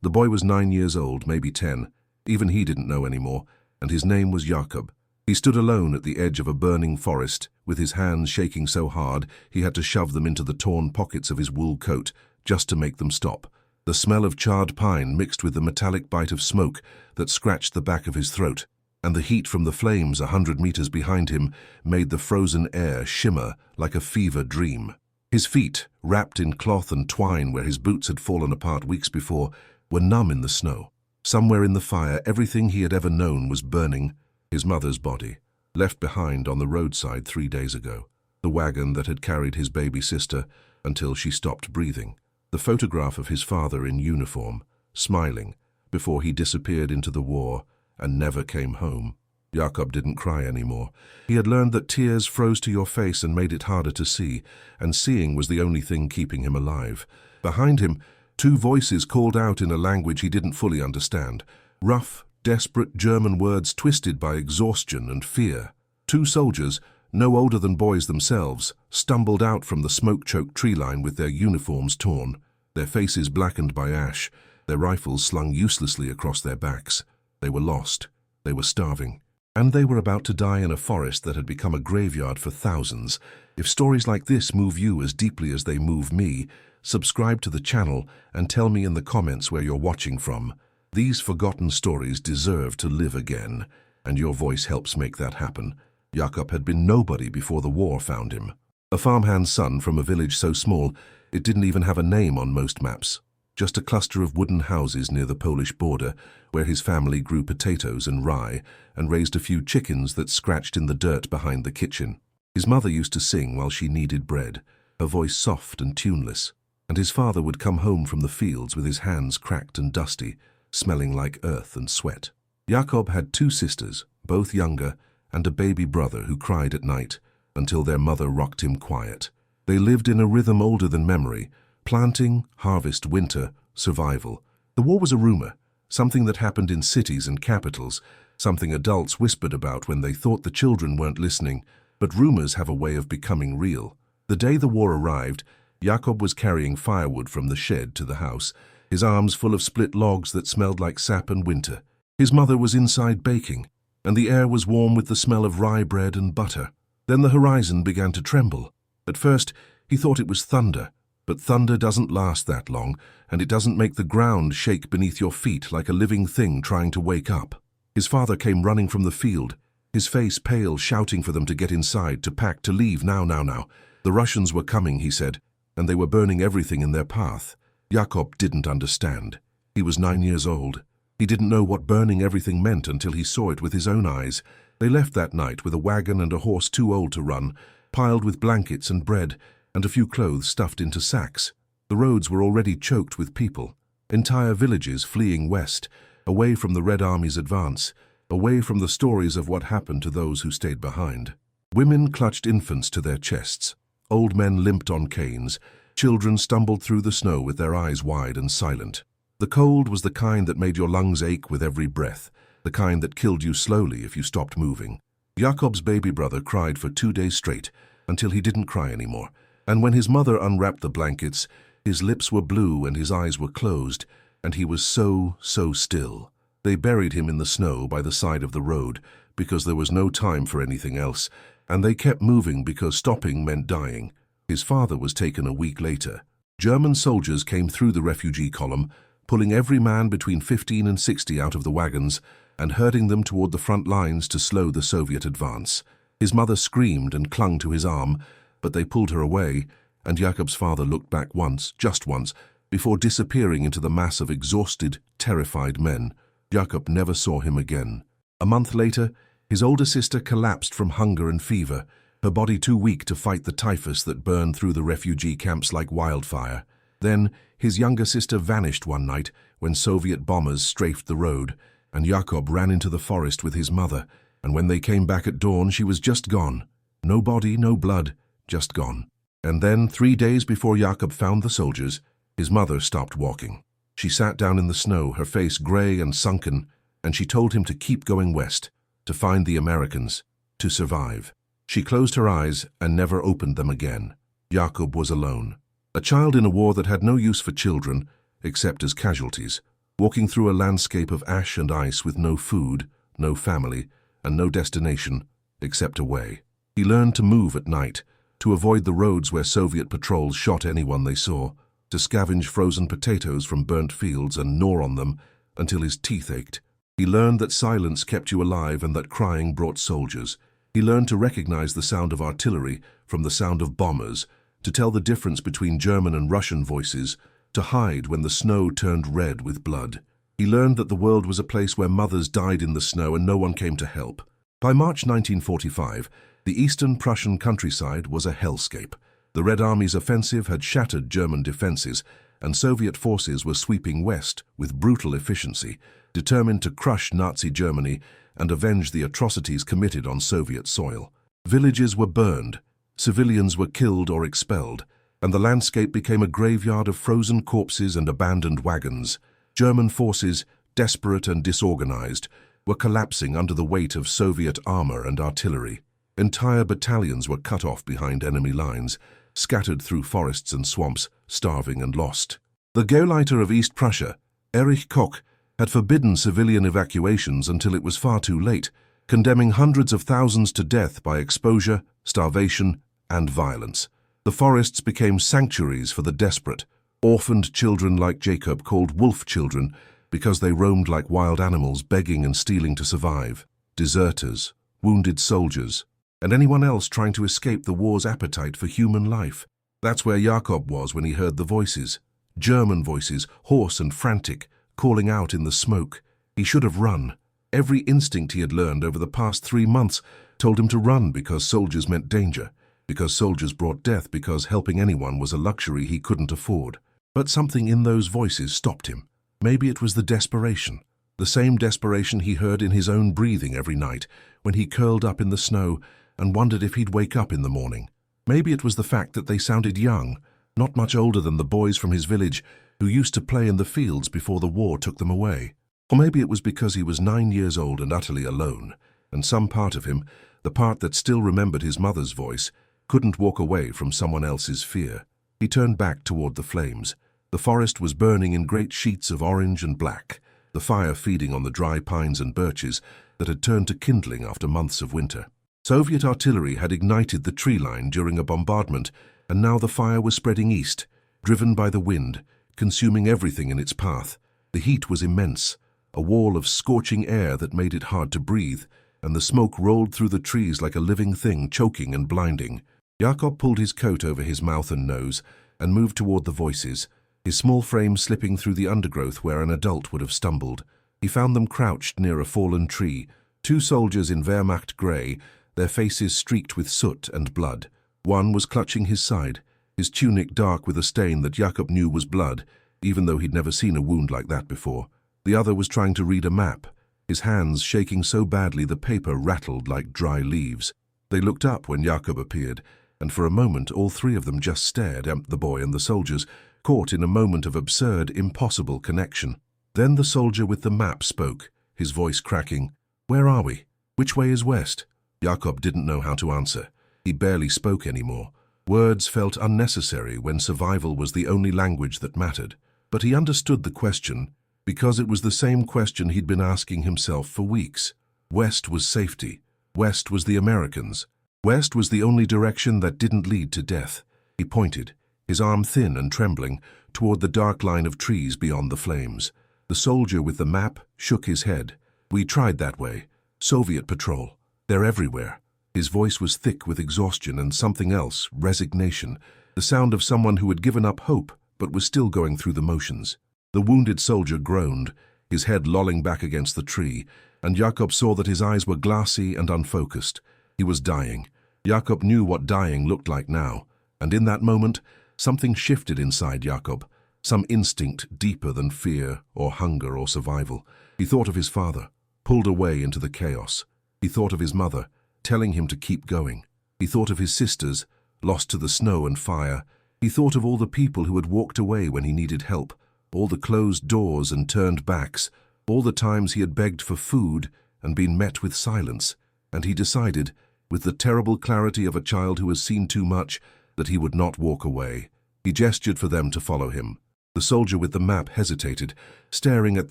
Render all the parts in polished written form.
The boy was 9 years old, maybe 10. Even he didn't know anymore, and his name was Jakob. He stood alone at the edge of a burning forest, with his hands shaking so hard he had to shove them into the torn pockets of his wool coat just to make them stop. The smell of charred pine mixed with the metallic bite of smoke that scratched the back of his throat, and the heat from the flames 100 meters behind him made the frozen air shimmer like a fever dream. His feet, wrapped in cloth and twine where his boots had fallen apart weeks before, were numb in the snow. Somewhere in the fire, everything he had ever known was burning. His mother's body, left behind on the roadside 3 days ago. The wagon that had carried his baby sister until she stopped breathing. The photograph of his father in uniform, smiling, before he disappeared into the war and never came home. Jakob didn't cry anymore. He had learned that tears froze to your face and made it harder to see, and seeing was the only thing keeping him alive. Behind him, 2 voices called out in a language he didn't fully understand. Rough, desperate German words twisted by exhaustion and fear. 2 soldiers, no older than boys themselves, stumbled out from the smoke-choked tree line with their uniforms torn, their faces blackened by ash, their rifles slung uselessly across their backs. They were lost. They were starving. And they were about to die in a forest that had become a graveyard for thousands. If stories like this move you as deeply as they move me, subscribe to the channel and tell me in the comments where you're watching from. These forgotten stories deserve to live again, and your voice helps make that happen. Jakob had been nobody before the war found him. A farmhand's son from a village so small it didn't even have a name on most maps. Just a cluster of wooden houses near the Polish border, where his family grew potatoes and rye and raised a few chickens that scratched in the dirt behind the kitchen. His mother used to sing while she kneaded bread, her voice soft and tuneless, and his father would come home from the fields with his hands cracked and dusty, smelling like earth and sweat. Jakob had 2 sisters, both younger, and a baby brother who cried at night until their mother rocked him quiet. They lived in a rhythm older than memory: planting, harvest, winter, survival. The war was a rumor, something that happened in cities and capitals, something adults whispered about when they thought the children weren't listening, but rumors have a way of becoming real. The day the war arrived, Jakob was carrying firewood from the shed to the house, his arms full of split logs that smelled like sap and winter. His mother was inside baking, and the air was warm with the smell of rye bread and butter. Then the horizon began to tremble. At first, he thought it was thunder, but thunder doesn't last that long, and it doesn't make the ground shake beneath your feet like a living thing trying to wake up. His father came running from the field, his face pale, shouting for them to get inside, to pack, to leave, now. The Russians were coming, he said, and they were burning everything in their path. Jakob didn't understand. He was 9 years old. He didn't know what burning everything meant until he saw it with his own eyes. They left that night with a wagon and a horse too old to run, piled with blankets and bread, and a few clothes stuffed into sacks. The roads were already choked with people. Entire villages fleeing west, away from the Red Army's advance, away from the stories of what happened to those who stayed behind. Women clutched infants to their chests. Old men limped on canes. Children stumbled through the snow with their eyes wide and silent. The cold was the kind that made your lungs ache with every breath, the kind that killed you slowly if you stopped moving. Jakob's baby brother cried for 2 days straight, until he didn't cry anymore. And when his mother unwrapped the blankets, his lips were blue and his eyes were closed, and he was so still. They buried him in the snow by the side of the road, because there was no time for anything else, and they kept moving because stopping meant dying. His father was taken a week later. German soldiers came through the refugee column, pulling every man between 15 and 60 out of the wagons and herding them toward the front lines to slow the Soviet advance. His mother screamed and clung to his arm, but they pulled her away, and Jakob's father looked back once, just once, before disappearing into the mass of exhausted, terrified men. Jakob never saw him again. A month later, his older sister collapsed from hunger and fever, her body too weak to fight the typhus that burned through the refugee camps like wildfire. Then, his younger sister vanished one night when Soviet bombers strafed the road, and Jakob ran into the forest with his mother, and when they came back at dawn, she was just gone. No body, no blood, just gone. And then, 3 days before Jakob found the soldiers, his mother stopped walking. She sat down in the snow, her face gray and sunken, and she told him to keep going west, to find the Americans, to survive. She closed her eyes and never opened them again. Jakob was alone. A child in a war that had no use for children, except as casualties. walking through a landscape of ash and ice with no food, no family, and no destination except away. He learned to move at night, to avoid the roads where Soviet patrols shot anyone they saw, to scavenge frozen potatoes from burnt fields and gnaw on them until his teeth ached. He learned that silence kept you alive and that crying brought soldiers. He learned to recognize the sound of artillery from the sound of bombers, to tell the difference between German and Russian voices, to hide when the snow turned red with blood. He learned that the world was a place where mothers died in the snow and no one came to help. By March 1945, the eastern Prussian countryside was a hellscape. The Red Army's offensive had shattered German defenses, and Soviet forces were sweeping west with brutal efficiency, determined to crush Nazi Germany and avenge the atrocities committed on Soviet soil. Villages were burned, civilians were killed or expelled, and the landscape became a graveyard of frozen corpses and abandoned wagons. German forces, desperate and disorganized, were collapsing under the weight of Soviet armor and artillery. Entire battalions were cut off behind enemy lines, scattered through forests and swamps, starving and lost. The Gauleiter of East Prussia, Erich Koch, had forbidden civilian evacuations until it was far too late, condemning hundreds of thousands to death by exposure, starvation, and violence. The forests became sanctuaries for the desperate, orphaned children like Jacob called wolf children because they roamed like wild animals begging and stealing to survive. Deserters, wounded soldiers, and anyone else trying to escape the war's appetite for human life. That's where Jacob was when he heard the voices. German voices, hoarse and frantic, calling out in the smoke. He should have run. Every instinct he had learned over the past 3 months told him to run because soldiers meant danger, because soldiers brought death, because helping anyone was a luxury he couldn't afford. But something in those voices stopped him. Maybe it was the desperation. The same desperation he heard in his own breathing every night when he curled up in the snow and wondered if he'd wake up in the morning. Maybe it was the fact that they sounded young, not much older than the boys from his village who used to play in the fields before the war took them away. Or maybe it was because he was 9 years old and utterly alone, and some part of him, the part that still remembered his mother's voice, couldn't walk away from someone else's fear. He turned back toward the flames. The forest was burning in great sheets of orange and black, the fire feeding on the dry pines and birches that had turned to kindling after months of winter. Soviet artillery had ignited the tree line during a bombardment, and now the fire was spreading east, driven by the wind, consuming everything in its path. The heat was immense, a wall of scorching air that made it hard to breathe, and the smoke rolled through the trees like a living thing, choking and blinding. Jacob pulled his coat over his mouth and nose and moved toward the voices, his small frame slipping through the undergrowth where an adult would have stumbled. He found them crouched near a fallen tree, 2 soldiers in Wehrmacht grey, their faces streaked with soot and blood. One was clutching his side, his tunic dark with a stain that Jacob knew was blood, even though he'd never seen a wound like that before. The other was trying to read a map, his hands shaking so badly the paper rattled like dry leaves. They looked up when Jacob appeared, and for a moment all 3 of them just stared at the boy and the soldiers, caught in a moment of absurd, impossible connection. Then the soldier with the map spoke, his voice cracking. "Where are we? Which way is west?" Jacob didn't know how to answer. He barely spoke anymore. Words felt unnecessary when survival was the only language that mattered. But he understood the question because it was the same question he'd been asking himself for weeks. West was safety. West was the Americans. West was the only direction that didn't lead to death. He pointed, his arm thin and trembling, toward the dark line of trees beyond the flames. The soldier with the map shook his head. "We tried that way. Soviet patrol. They're everywhere." His voice was thick with exhaustion and something else, resignation, the sound of someone who had given up hope but was still going through the motions. The wounded soldier groaned, his head lolling back against the tree, and Jacob saw that his eyes were glassy and unfocused. He was dying. Jacob knew what dying looked like now, and in that moment, something shifted inside Jacob, some instinct deeper than fear or hunger or survival. He thought of his father, pulled away into the chaos. He thought of his mother, telling him to keep going. He thought of his sisters, lost to the snow and fire. He thought of all the people who had walked away when he needed help, all the closed doors and turned backs, all the times he had begged for food and been met with silence. And he decided, with the terrible clarity of a child who has seen too much, that he would not walk away. He gestured for them to follow him. The soldier with the map hesitated, staring at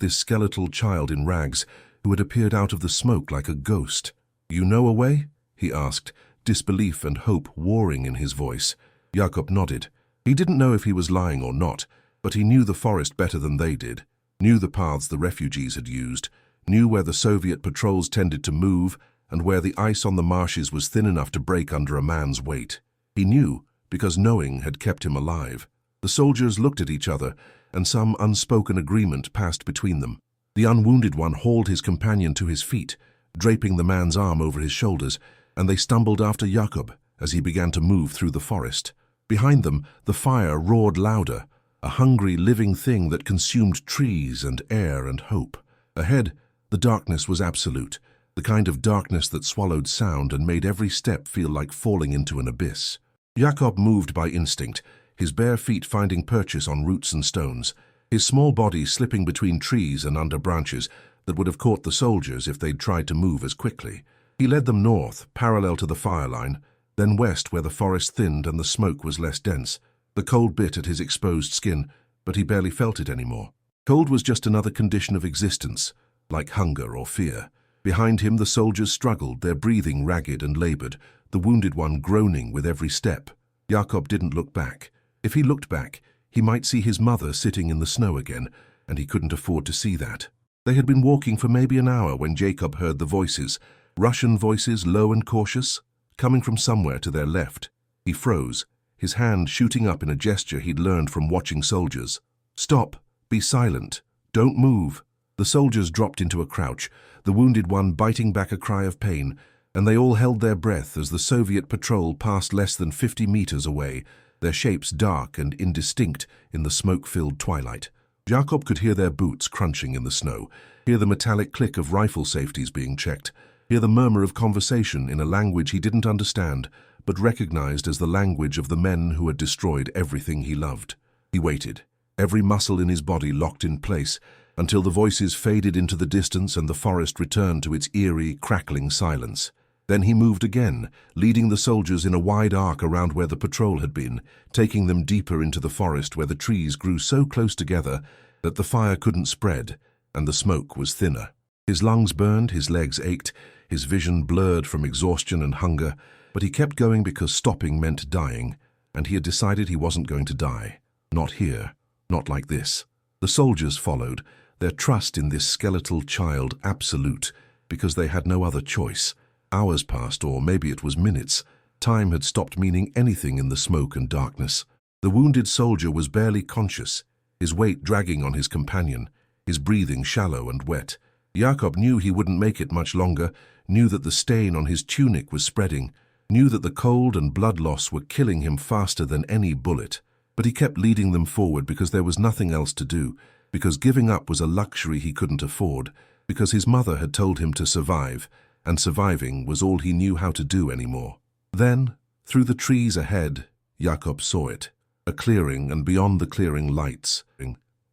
this skeletal child in rags who had appeared out of the smoke like a ghost. "You know a way?" he asked, disbelief and hope warring in his voice. Jakob nodded. He didn't know if he was lying or not, but he knew the forest better than they did, knew the paths the refugees had used, knew where the Soviet patrols tended to move, and where the ice on the marshes was thin enough to break under a man's weight. He knew, because knowing had kept him alive. The soldiers looked at each other, and some unspoken agreement passed between them. The unwounded one hauled his companion to his feet, draping the man's arm over his shoulders, and they stumbled after Jakob as he began to move through the forest. Behind them, the fire roared louder, a hungry, living thing that consumed trees and air and hope. Ahead, the darkness was absolute, the kind of darkness that swallowed sound and made every step feel like falling into an abyss. Jakob moved by instinct, his bare feet finding purchase on roots and stones, his small body slipping between trees and under branches that would have caught the soldiers if they'd tried to move as quickly. He led them north, parallel to the fire line, then west where the forest thinned and the smoke was less dense. The cold bit at his exposed skin, but he barely felt it anymore. Cold was just another condition of existence, like hunger or fear. Behind him the soldiers struggled, their breathing ragged and labored, the wounded one groaning with every step. Jakob didn't look back. If he looked back, he might see his mother sitting in the snow again, and he couldn't afford to see that. They had been walking for maybe an hour when Jakob heard the voices, Russian voices, low and cautious, coming from somewhere to their left. He froze, his hand shooting up in a gesture he'd learned from watching soldiers. "Stop! Be silent! Don't move!" The soldiers dropped into a crouch, the wounded one biting back a cry of pain, and they all held their breath as the Soviet patrol passed less than 50 meters away, their shapes dark and indistinct in the smoke-filled twilight. Jakob could hear their boots crunching in the snow, hear the metallic click of rifle safeties being checked, hear the murmur of conversation in a language he didn't understand, but recognized as the language of the men who had destroyed everything he loved. He waited, every muscle in his body locked in place, until the voices faded into the distance and the forest returned to its eerie, crackling silence. Then he moved again, leading the soldiers in a wide arc around where the patrol had been, taking them deeper into the forest where the trees grew so close together that the fire couldn't spread and the smoke was thinner. His lungs burned, his legs ached, his vision blurred from exhaustion and hunger, but he kept going because stopping meant dying, and he had decided he wasn't going to die. Not here, not like this. The soldiers followed, their trust in this skeletal child absolute, because they had no other choice. Hours passed, or maybe it was minutes. Time had stopped meaning anything in the smoke and darkness. The wounded soldier was barely conscious, his weight dragging on his companion, his breathing shallow and wet. Jakob knew he wouldn't make it much longer, knew that the stain on his tunic was spreading, knew that the cold and blood loss were killing him faster than any bullet. But he kept leading them forward because there was nothing else to do, because giving up was a luxury he couldn't afford, because his mother had told him to survive, and surviving was all he knew how to do anymore. Then, through the trees ahead, Jakob saw it. A clearing, and beyond the clearing lights.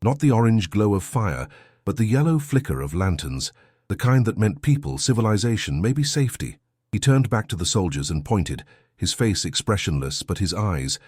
Not the orange glow of fire, but the yellow flicker of lanterns, the kind that meant people, civilization, maybe safety. He turned back to the soldiers and pointed, his face expressionless, but his eyes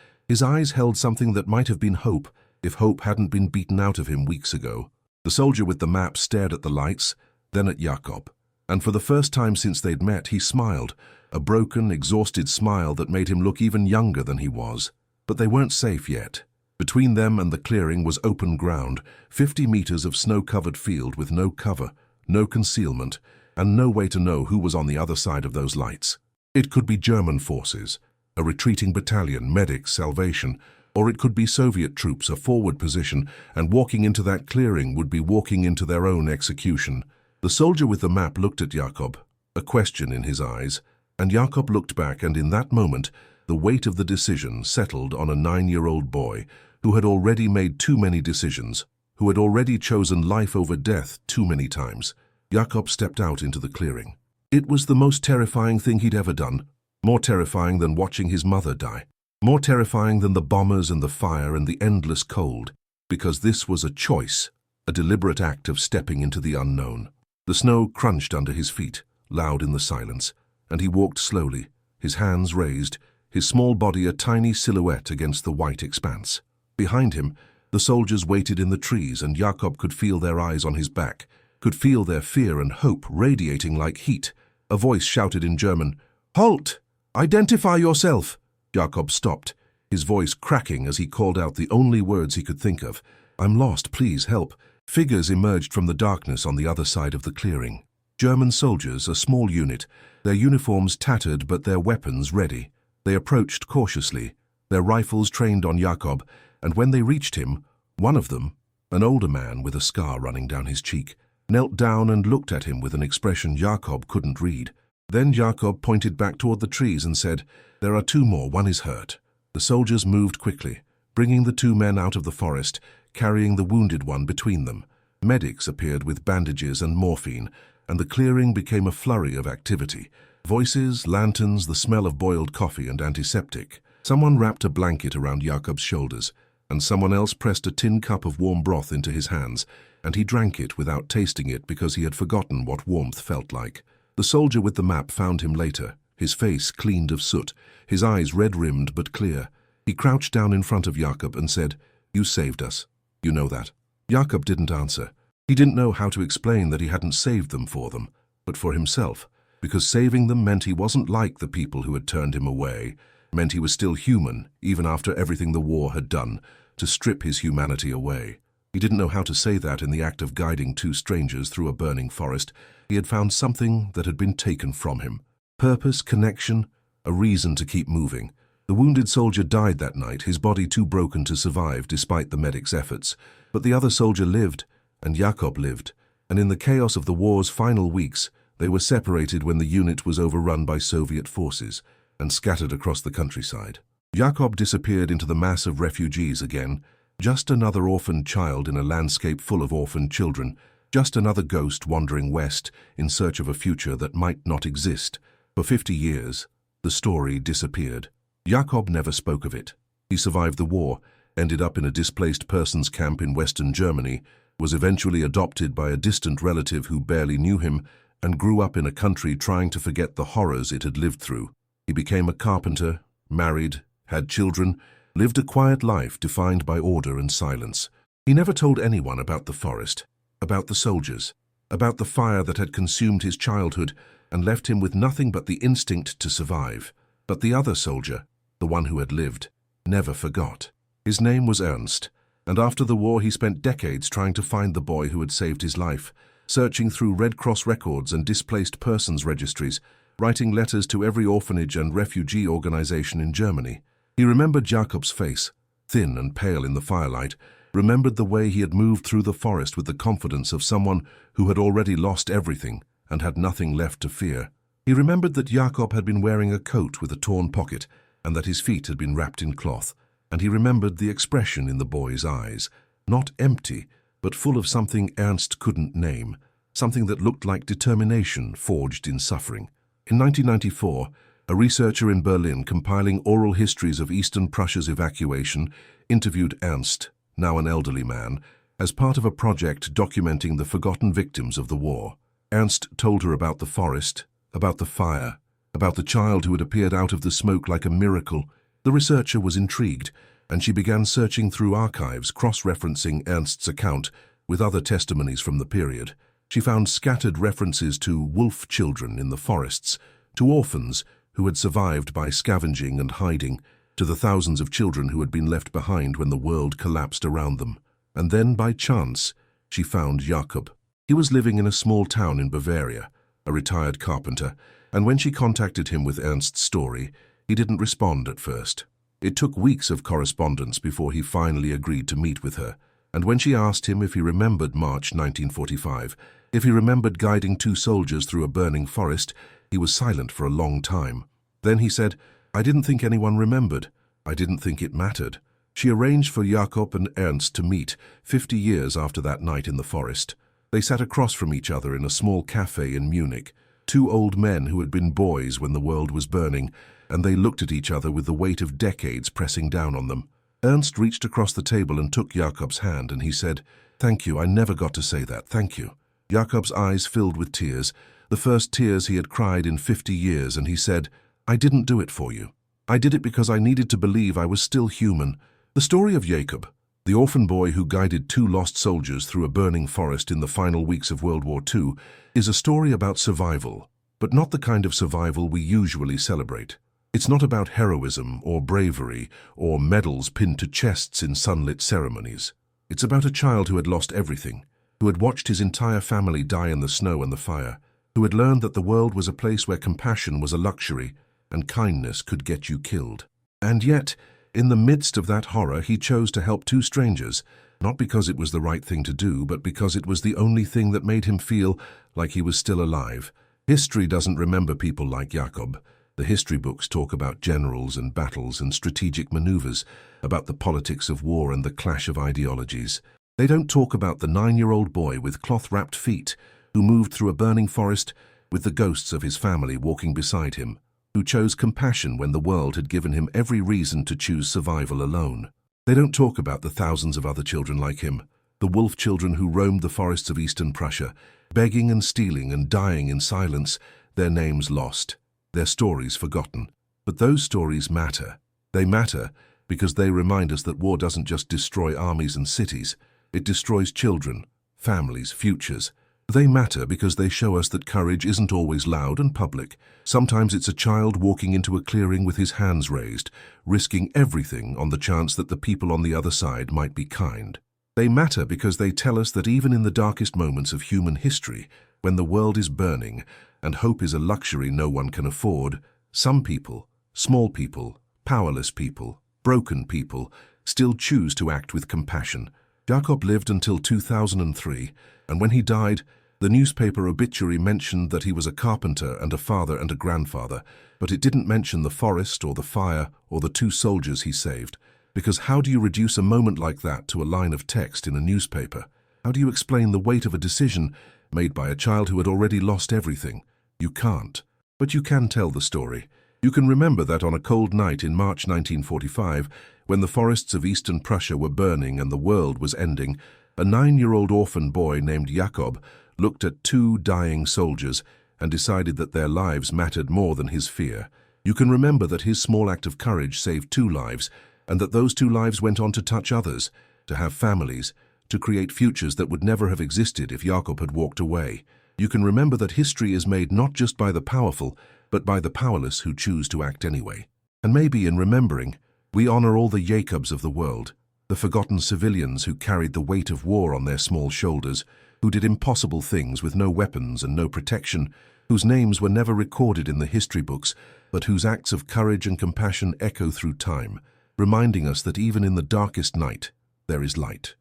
held something that might have been hope, if hope hadn't been beaten out of him weeks ago. The soldier with the map stared at the lights, then at Jakob. And for the first time since they'd met, he smiled, a broken, exhausted smile that made him look even younger than he was. But they weren't safe yet. Between them and the clearing was open ground, 50 meters of snow-covered field with no cover, no concealment, and no way to know who was on the other side of those lights. It could be German forces, a retreating battalion, medics, salvation, or it could be Soviet troops, a forward position, and walking into that clearing would be walking into their own execution. The soldier with the map looked at Jakob, a question in his eyes, and Jakob looked back, and in that moment, the weight of the decision settled on a 9-year-old boy who had already made too many decisions, who had already chosen life over death too many times. Jakob stepped out into the clearing. It was the most terrifying thing he'd ever done, more terrifying than watching his mother die, more terrifying than the bombers and the fire and the endless cold, because this was a choice, a deliberate act of stepping into the unknown. The snow crunched under his feet, loud in the silence, and he walked slowly, his hands raised, his small body a tiny silhouette against the white expanse. Behind him, The soldiers waited in the trees, and Jakob could feel their eyes on his back, could feel their fear and hope radiating like heat. A voice shouted in German, "Halt! Identify yourself!" Jakob stopped, his voice cracking as he called out the only words he could think of. "I'm lost, please help." Figures emerged from the darkness on the other side of the clearing. German soldiers, a small unit, their uniforms tattered but their weapons ready. They approached cautiously, their rifles trained on Jakob, and when they reached him, one of them, an older man with a scar running down his cheek, knelt down and looked at him with an expression Jakob couldn't read. Then Jakob pointed back toward the trees and said, "There are two more, one is hurt." The soldiers moved quickly, bringing the two men out of the forest, carrying the wounded one between them. Medics appeared with bandages and morphine, and the clearing became a flurry of activity. Voices, lanterns, the smell of boiled coffee and antiseptic. Someone wrapped a blanket around Jakob's shoulders, and someone else pressed a tin cup of warm broth into his hands, and he drank it without tasting it because he had forgotten what warmth felt like. The soldier with the map found him later, his face cleaned of soot, his eyes red-rimmed but clear. He crouched down in front of Jakob and said, "You saved us. You know that." Jakob didn't answer. He didn't know how to explain that he hadn't saved them for them, but for himself, because saving them meant he wasn't like the people who had turned him away, meant he was still human, even after everything the war had done, to strip his humanity away. He didn't know how to say that in the act of guiding two strangers through a burning forest. He had found something that had been taken from him. Purpose, connection, a reason to keep moving. The wounded soldier died that night, his body too broken to survive despite the medic's efforts. But the other soldier lived, and Jakob lived. And in the chaos of the war's final weeks, they were separated when the unit was overrun by Soviet forces and scattered across the countryside. Jakob disappeared into the mass of refugees again, just another orphaned child in a landscape full of orphaned children, just another ghost wandering west in search of a future that might not exist. For 50 years, the story disappeared. Jakob never spoke of it. He survived the war, ended up in a displaced persons camp in Western Germany, was eventually adopted by a distant relative who barely knew him, and grew up in a country trying to forget the horrors it had lived through. He became a carpenter, married, had children, lived a quiet life defined by order and silence. He never told anyone about the forest, about the soldiers, about the fire that had consumed his childhood and left him with nothing but the instinct to survive. But the other soldier, the one who had lived, never forgot. His name was Ernst, and after the war he spent decades trying to find the boy who had saved his life, searching through Red Cross records and displaced persons registries, writing letters to every orphanage and refugee organization in Germany. He remembered Jakob's face, thin and pale in the firelight, remembered the way he had moved through the forest with the confidence of someone who had already lost everything and had nothing left to fear. He remembered that Jakob had been wearing a coat with a torn pocket and that his feet had been wrapped in cloth, and he remembered the expression in the boy's eyes, not empty, but full of something Ernst couldn't name, something that looked like determination forged in suffering. In 1994, a researcher in Berlin compiling oral histories of Eastern Prussia's evacuation interviewed Ernst, now an elderly man, as part of a project documenting the forgotten victims of the war. Ernst told her about the forest, about the fire, about the child who had appeared out of the smoke like a miracle. The researcher was intrigued, and she began searching through archives, cross-referencing Ernst's account with other testimonies from the period. She found scattered references to wolf children in the forests, to orphans who had survived by scavenging and hiding, to the thousands of children who had been left behind when the world collapsed around them. And then, by chance, she found Jakob. He was living in a small town in Bavaria, a retired carpenter, and when she contacted him with Ernst's story, he didn't respond at first. It took weeks of correspondence before he finally agreed to meet with her, and when she asked him if he remembered March 1945, if he remembered guiding two soldiers through a burning forest, he was silent for a long time. Then he said, "I didn't think anyone remembered. I didn't think it mattered." She arranged for Jakob and Ernst to meet 50 years after that night in the forest. They sat across from each other in a small cafe in Munich, two old men who had been boys when the world was burning, and they looked at each other with the weight of decades pressing down on them. Ernst reached across the table and took Jakob's hand, and he said, "Thank you, I never got to say that, thank you." Jakob's eyes filled with tears, the first tears he had cried in 50 years, and he said, "I didn't do it for you. I did it because I needed to believe I was still human." The story of Jakob, The orphan boy who guided two lost soldiers through a burning forest in the final weeks of World War II is a story about survival, but not the kind of survival we usually celebrate. It's not about heroism or bravery or medals pinned to chests in sunlit ceremonies. It's about a child who had lost everything, who had watched his entire family die in the snow and the fire, who had learned that the world was a place where compassion was a luxury and kindness could get you killed. And yet, in the midst of that horror, he chose to help two strangers, not because it was the right thing to do, but because it was the only thing that made him feel like he was still alive. History doesn't remember people like Jakob. The history books talk about generals and battles and strategic maneuvers, about the politics of war and the clash of ideologies. They don't talk about the 9-year-old boy with cloth-wrapped feet who moved through a burning forest with the ghosts of his family walking beside him, who chose compassion when the world had given him every reason to choose survival alone. They don't talk about the thousands of other children like him, the wolf children who roamed the forests of Eastern Prussia, begging and stealing and dying in silence, their names lost, their stories forgotten. But those stories matter. They matter because they remind us that war doesn't just destroy armies and cities, it destroys children, families, futures. They matter because they show us that courage isn't always loud and public. Sometimes it's a child walking into a clearing with his hands raised, risking everything on the chance that the people on the other side might be kind. They matter because they tell us that even in the darkest moments of human history, when the world is burning and hope is a luxury no one can afford, some people, small people, powerless people, broken people, still choose to act with compassion. Jakob lived until 2003, and when he died, the newspaper obituary mentioned that he was a carpenter and a father and a grandfather, but it didn't mention the forest or the fire or the two soldiers he saved. Because how do you reduce a moment like that to a line of text in a newspaper? How do you explain the weight of a decision made by a child who had already lost everything? You can't. But you can tell the story. You can remember that on a cold night in March 1945, when the forests of Eastern Prussia were burning and the world was ending, a 9-year-old orphan boy named Jakob looked at two dying soldiers and decided that their lives mattered more than his fear. You can remember that his small act of courage saved 2 lives, and that those 2 lives went on to touch others, to have families, to create futures that would never have existed if Jakob had walked away. You can remember that history is made not just by the powerful, but by the powerless who choose to act anyway. And maybe in remembering, we honor all the Jakobs of the world, the forgotten civilians who carried the weight of war on their small shoulders, who did impossible things with no weapons and no protection, whose names were never recorded in the history books, but whose acts of courage and compassion echo through time, reminding us that even in the darkest night, there is light.